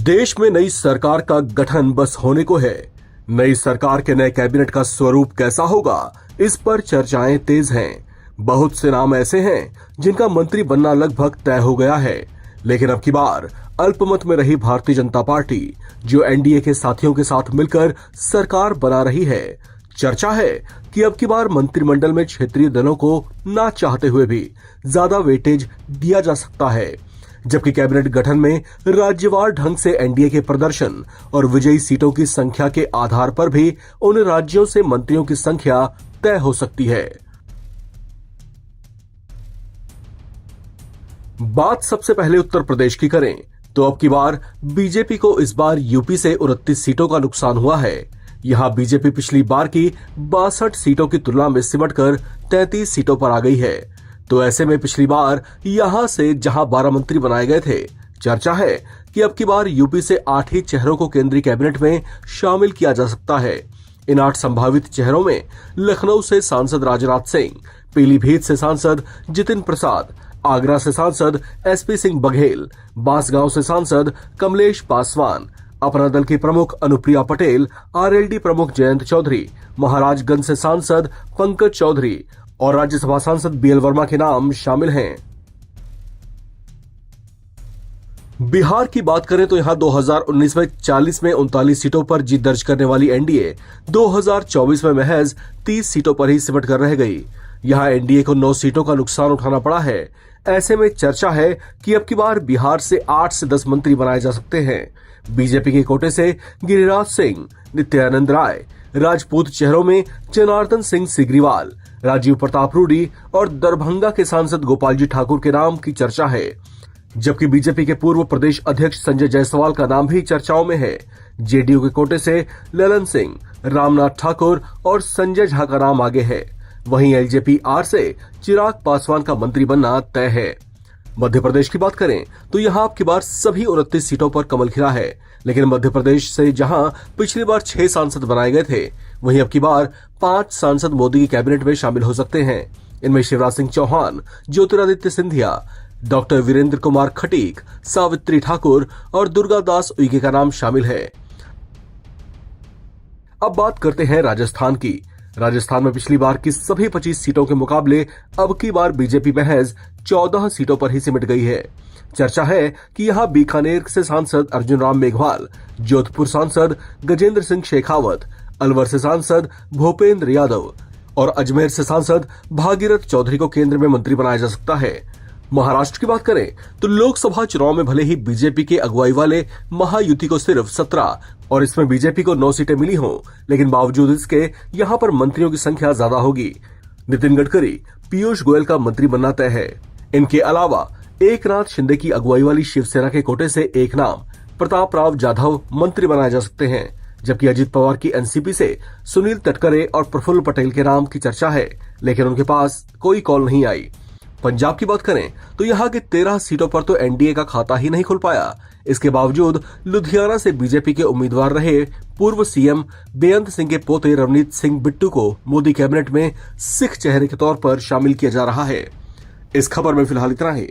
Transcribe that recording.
देश में नई सरकार का गठन बस होने को है। नई सरकार के नए कैबिनेट का स्वरूप कैसा होगा, इस पर चर्चाएं तेज हैं। बहुत से नाम ऐसे हैं जिनका मंत्री बनना लगभग तय हो गया है, लेकिन अब की बार अल्पमत में रही भारतीय जनता पार्टी, जो एनडीए के साथियों के साथ मिलकर सरकार बना रही है, चर्चा है कि अब की बार मंत्रिमंडल में क्षेत्रीय दलों को ना चाहते हुए भी ज्यादा वेटेज दिया जा सकता है, जबकि कैबिनेट गठन में राज्यवार ढंग से एनडीए के प्रदर्शन और विजयी सीटों की संख्या के आधार पर भी उन राज्यों से मंत्रियों की संख्या तय हो सकती है। बात सबसे पहले उत्तर प्रदेश की करें तो अब की बार बीजेपी को इस बार यूपी से 29 सीटों का नुकसान हुआ है। यहां बीजेपी पिछली बार की 62 सीटों की तुलना में सिमटकर 33 सीटों पर आ गई है। तो ऐसे में पिछली बार यहां से जहां 12 मंत्री बनाए गए थे, चर्चा है कि अब की बार यूपी से 8 ही चेहरों को केंद्रीय कैबिनेट में शामिल किया जा सकता है। इन 8 संभावित चेहरों में लखनऊ से सांसद राजनाथ सिंह, पीलीभीत से सांसद जितिन प्रसाद, आगरा से सांसद एसपी सिंह बघेल, बांसगांव से सांसद कमलेश पासवान, अपना दल की प्रमुख अनुप्रिया पटेल, आरएलडी प्रमुख जयंत चौधरी, महाराजगंज से सांसद पंकज चौधरी और राज्यसभा सांसद बीएल वर्मा के नाम शामिल हैं। बिहार की बात करें तो यहां 2019 में 40 में 39 सीटों पर जीत दर्ज करने वाली एनडीए 2024 में महज 30 सीटों पर ही सिमट कर रह गई। यहां एनडीए को 9 सीटों का नुकसान उठाना पड़ा है। ऐसे में चर्चा है कि अब की बार बिहार से 8 से 10 मंत्री बनाए जा सकते हैं। बीजेपी के कोटे से गिरिराज सिंह, नित्यानंद राय, राजपूत चेहरों में जनार्दन सिंह सिग्रीवाल, राजीव प्रताप रूडी और दरभंगा के सांसद गोपाल जी ठाकुर के नाम की चर्चा है, जबकि बीजेपी के पूर्व प्रदेश अध्यक्ष संजय जायसवाल का नाम भी चर्चाओं में है। जेडीयू के कोटे से ललन सिंह, रामनाथ ठाकुर और संजय झा का नाम आगे है। वहीं एलजेपी आर से चिराग पासवान का मंत्री बनना तय है। मध्य प्रदेश की बात करें तो यहां अब की बार सभी 29 सीटों पर कमल खिला है, लेकिन मध्य प्रदेश से जहां पिछली बार 6 सांसद बनाए गए थे, वहीं अब की बार 5 सांसद मोदी की कैबिनेट में शामिल हो सकते हैं। इनमें शिवराज सिंह चौहान, ज्योतिरादित्य सिंधिया, डॉक्टर वीरेंद्र कुमार खटीक, सावित्री ठाकुर और दुर्गा दास उइके का नाम शामिल है। अब बात करते हैं राजस्थान की। राजस्थान में पिछली बार की सभी 25 सीटों के मुकाबले अब की बार बीजेपी महज 14 सीटों पर ही सिमट गई है। चर्चा है कि यहां बीकानेर से सांसद अर्जुन राम मेघवाल, जोधपुर सांसद गजेंद्र सिंह शेखावत, अलवर से सांसद भूपेंद्र यादव और अजमेर से सांसद भागीरथ चौधरी को केंद्र में मंत्री बनाया जा सकता है। महाराष्ट्र की बात करें तो लोकसभा चुनाव में भले ही बीजेपी के अगुवाई वाले महायुति को सिर्फ 17 और इसमें बीजेपी को 9 सीटें मिली हों, लेकिन बावजूद इसके यहां पर मंत्रियों की संख्या ज्यादा होगी। नितिन गडकरी, पीयूष गोयल का मंत्री बनना तय है। इनके अलावा एकनाथ शिंदे की अगुवाई वाली शिवसेना के कोटे से एक नाम प्रताप राव जाधव मंत्री बनाए जा सकते हैं, जबकि अजित पवार की एनसीपी से सुनील तटकरे और प्रफुल्ल पटेल के नाम की चर्चा है, लेकिन उनके पास कोई कॉल नहीं आई। पंजाब की बात करें तो यहां की 13 सीटों पर तो एनडीए का खाता ही नहीं खुल पाया। इसके बावजूद लुधियाना से बीजेपी के उम्मीदवार रहे पूर्व सीएम बेअंत सिंह के पोते रवनीत सिंह बिट्टू को मोदी कैबिनेट में सिख चेहरे के तौर पर शामिल किया जा रहा है। इस खबर में फिलहाल इतना ही।